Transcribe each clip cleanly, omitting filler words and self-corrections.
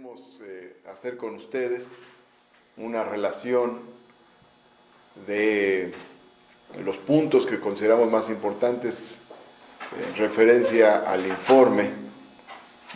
queremos hacer con ustedes una relación de los puntos que consideramos más importantes en referencia al informe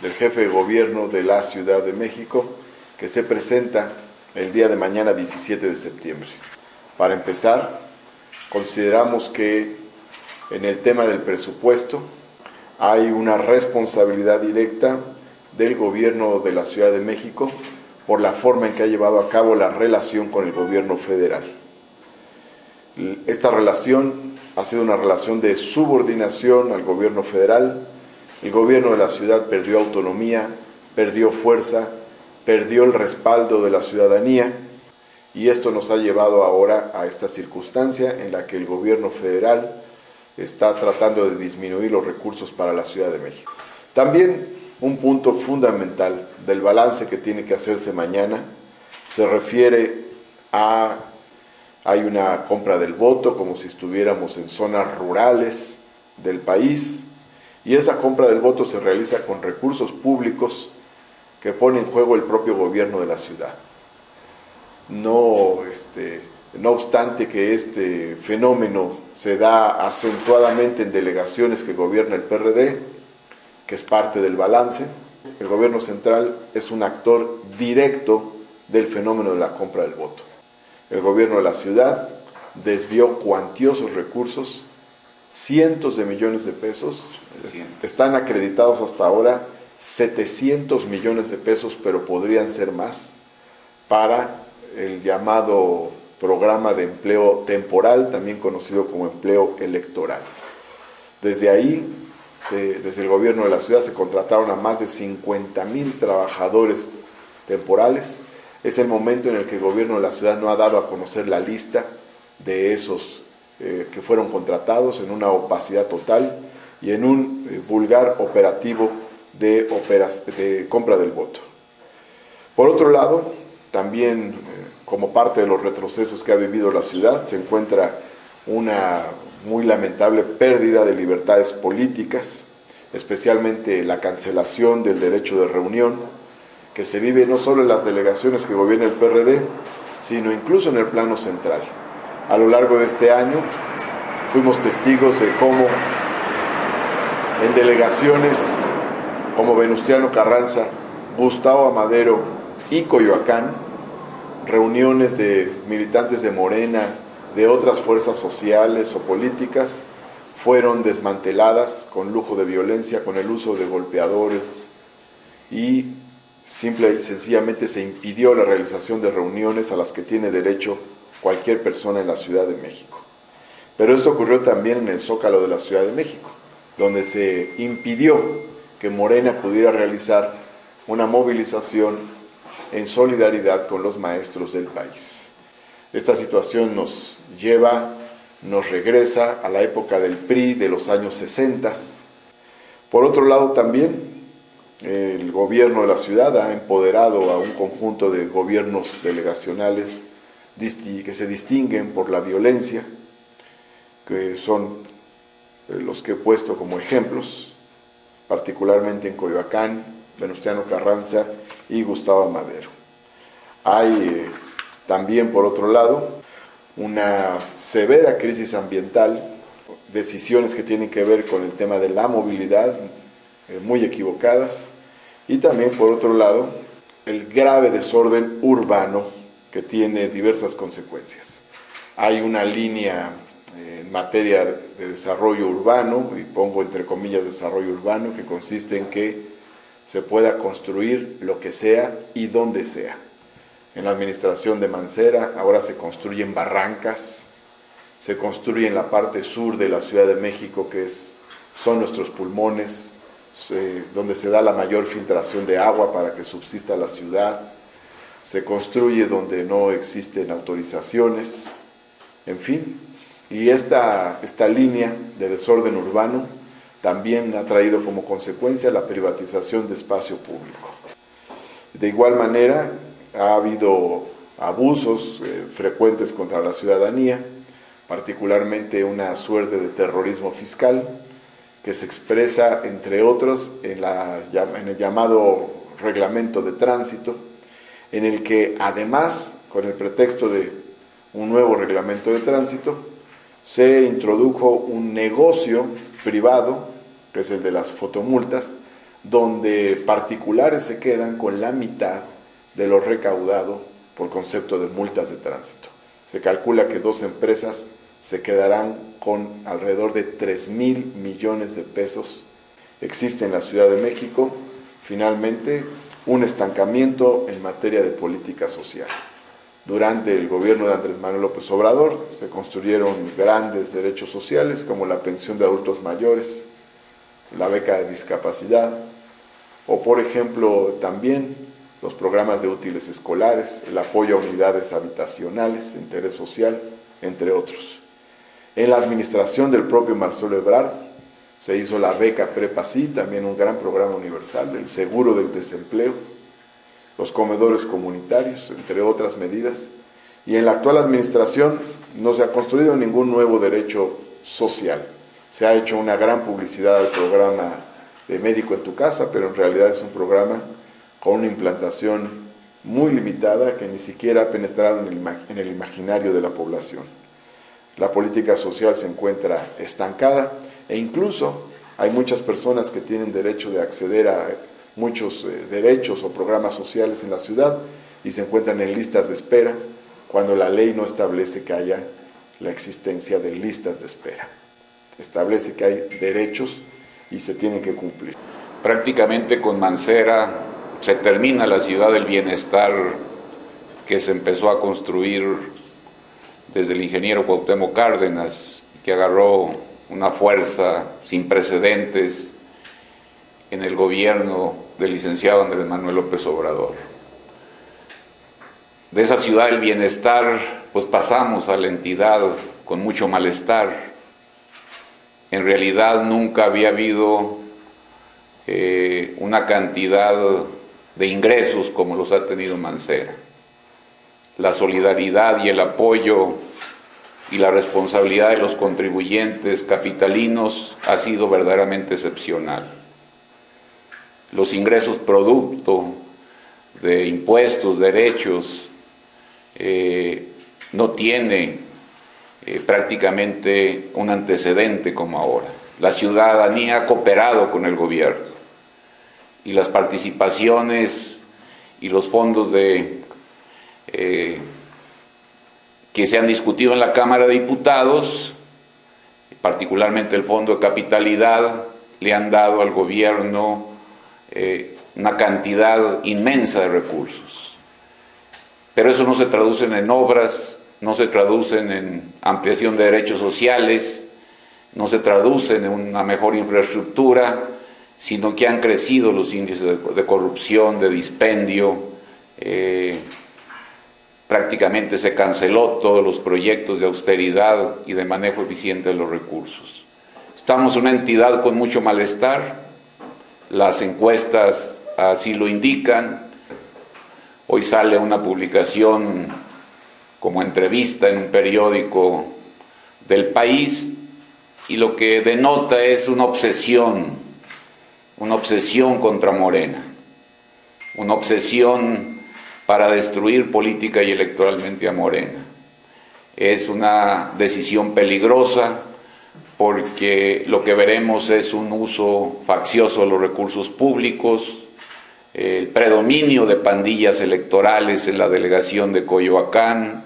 del jefe de gobierno de la Ciudad de México que se presenta el día de mañana 17 de septiembre. Para empezar, consideramos que en el tema del presupuesto hay una responsabilidad directa del gobierno de la Ciudad de México por la forma en que ha llevado a cabo la relación con el gobierno federal. Esta relación ha sido una relación de subordinación al gobierno federal. El gobierno de la ciudad perdió autonomía, perdió fuerza, perdió el respaldo de la ciudadanía, y esto nos ha llevado ahora a esta circunstancia en la que el gobierno federal está tratando de disminuir los recursos para la Ciudad de México. También un punto fundamental del balance que tiene que hacerse mañana se refiere a hay una compra del voto como si estuviéramos en zonas rurales del país, y esa compra del voto se realiza con recursos públicos que pone en juego el propio gobierno de la ciudad. No obstante que este fenómeno se da acentuadamente en delegaciones que gobierna el PRD, que es parte del balance, el gobierno central es un actor directo del fenómeno de la compra del voto. El gobierno de la ciudad desvió cuantiosos recursos, cientos de millones de pesos, están acreditados hasta ahora 700 millones de pesos, pero podrían ser más, para el llamado programa de empleo temporal, también conocido como empleo electoral. Desde ahí, desde el gobierno de la ciudad se contrataron a más de 50,000 trabajadores temporales. Es el momento en el que el gobierno de la ciudad no ha dado a conocer la lista de esos que fueron contratados, en una opacidad total y en un vulgar operativo de compra del voto. Por otro lado, también como parte de los retrocesos que ha vivido la ciudad, se encuentra una muy lamentable pérdida de libertades políticas, especialmente la cancelación del derecho de reunión, que se vive no solo en las delegaciones que gobierna el PRD, sino incluso en el plano central. A lo largo de este año fuimos testigos de cómo en delegaciones como Venustiano Carranza, Gustavo Amadero y Coyoacán, reuniones de militantes de Morena, de otras fuerzas sociales o políticas, fueron desmanteladas con lujo de violencia, con el uso de golpeadores, y simple y sencillamente se impidió la realización de reuniones a las que tiene derecho cualquier persona en la Ciudad de México. Pero esto ocurrió también en el Zócalo de la Ciudad de México, donde se impidió que Morena pudiera realizar una movilización en solidaridad con los maestros del país. Esta situación nos regresa a la época del PRI de los años 60. Por otro lado, también el gobierno de la ciudad ha empoderado a un conjunto de gobiernos delegacionales que se distinguen por la violencia, que son los que he puesto como ejemplos, particularmente en Coyoacán, Venustiano Carranza y Gustavo Amadero. Hay también, por otro lado, una severa crisis ambiental, decisiones que tienen que ver con el tema de la movilidad, muy equivocadas, y también, por otro lado, el grave desorden urbano que tiene diversas consecuencias. Hay una línea en materia de desarrollo urbano, y pongo entre comillas desarrollo urbano, que consiste en que se pueda construir lo que sea y donde sea. En la administración de Mancera ahora se construyen barrancas, se construye en la parte sur de la Ciudad de México, son nuestros pulmones, donde se da la mayor filtración de agua para que subsista la ciudad, se construye donde no existen autorizaciones, en fin. Y esta línea de desorden urbano también ha traído como consecuencia la privatización de espacio público. De igual manera, ha habido abusos frecuentes contra la ciudadanía, particularmente una suerte de terrorismo fiscal que se expresa, entre otros, en el llamado reglamento de tránsito, en el que además, con el pretexto de un nuevo reglamento de tránsito, se introdujo un negocio privado, que es el de las fotomultas, donde particulares se quedan con la mitad de lo recaudado por concepto de multas de tránsito. Se calcula que 2 empresas se quedarán con alrededor de 3,000 millones de pesos. Existe en la Ciudad de México, finalmente, un estancamiento en materia de política social. Durante el gobierno de Andrés Manuel López Obrador se construyeron grandes derechos sociales como la pensión de adultos mayores, la beca de discapacidad, o por ejemplo también los programas de útiles escolares, el apoyo a unidades habitacionales de interés social, entre otros. En la administración del propio Marcelo Ebrard se hizo la beca Prepa Sí, también un gran programa universal, el seguro del desempleo, los comedores comunitarios, entre otras medidas. Y en la actual administración no se ha construido ningún nuevo derecho social. Se ha hecho una gran publicidad al programa de Médico en tu Casa, pero en realidad es un programa con una implantación muy limitada que ni siquiera ha penetrado en el imaginario de la población. La política social se encuentra estancada e incluso hay muchas personas que tienen derecho de acceder a muchos derechos o programas sociales en la ciudad y se encuentran en listas de espera cuando la ley no establece que haya la existencia de listas de espera. Establece que hay derechos y se tienen que cumplir. Prácticamente con Mancera se termina la ciudad del bienestar que se empezó a construir desde el ingeniero Cuauhtémoc Cárdenas, que agarró una fuerza sin precedentes en el gobierno del licenciado Andrés Manuel López Obrador. De esa ciudad del bienestar, pues pasamos a la entidad con mucho malestar. En realidad nunca había habido una cantidad de ingresos como los ha tenido Mancera. La solidaridad y el apoyo y la responsabilidad de los contribuyentes capitalinos ha sido verdaderamente excepcional. Los ingresos producto de impuestos, derechos, no tiene prácticamente un antecedente como ahora. La ciudadanía ha cooperado con el gobierno y las participaciones y los fondos que se han discutido en la Cámara de Diputados, particularmente el Fondo de Capitalidad, le han dado al gobierno una cantidad inmensa de recursos. Pero eso no se traduce en obras, no se traducen en ampliación de derechos sociales, no se traducen en una mejor infraestructura, sino que han crecido los índices de corrupción, de dispendio. Prácticamente se canceló todos los proyectos de austeridad y de manejo eficiente de los recursos. Estamos una entidad con mucho malestar, las encuestas así lo indican. Hoy sale una publicación como entrevista en un periódico del país y lo que denota es una obsesión contra Morena, una obsesión para destruir política y electoralmente a Morena. Es una decisión peligrosa porque lo que veremos es un uso faccioso de los recursos públicos, el predominio de pandillas electorales en la delegación de Coyoacán,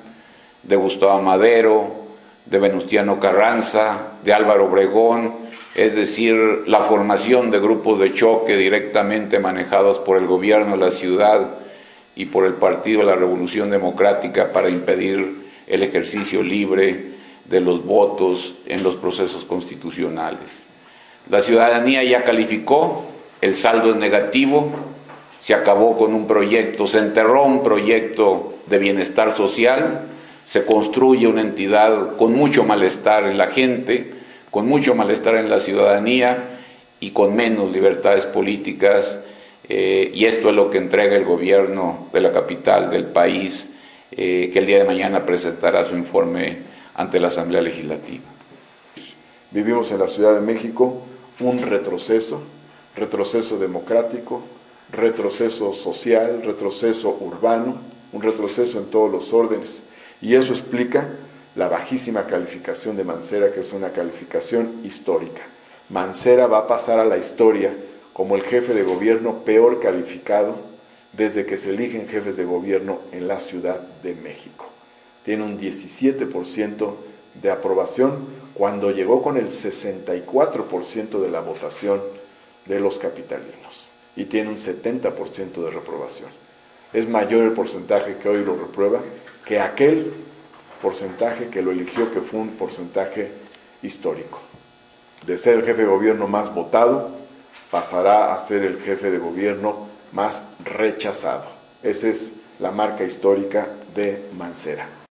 de Gustavo Madero, de Venustiano Carranza, de Álvaro Obregón, es decir, la formación de grupos de choque directamente manejados por el gobierno de la ciudad y por el Partido de la Revolución Democrática para impedir el ejercicio libre de los votos en los procesos constitucionales. La ciudadanía ya calificó, el saldo es negativo, se acabó con un proyecto, se enterró un proyecto de bienestar social, se construye una entidad con mucho malestar en la gente, con mucho malestar en la ciudadanía y con menos libertades políticas, y esto es lo que entrega el gobierno de la capital del país, que el día de mañana presentará su informe ante la Asamblea Legislativa. Vivimos en la Ciudad de México un retroceso democrático, retroceso social, retroceso urbano, un retroceso en todos los órdenes. Y eso explica la bajísima calificación de Mancera, que es una calificación histórica. Mancera va a pasar a la historia como el jefe de gobierno peor calificado desde que se eligen jefes de gobierno en la Ciudad de México. Tiene un 17% de aprobación cuando llegó con el 64% de la votación de los capitalinos y tiene un 70% de reprobación. Es mayor el porcentaje que hoy lo reprueba que aquel porcentaje que lo eligió, que fue un porcentaje histórico. De ser el jefe de gobierno más votado, pasará a ser el jefe de gobierno más rechazado. Esa es la marca histórica de Mancera.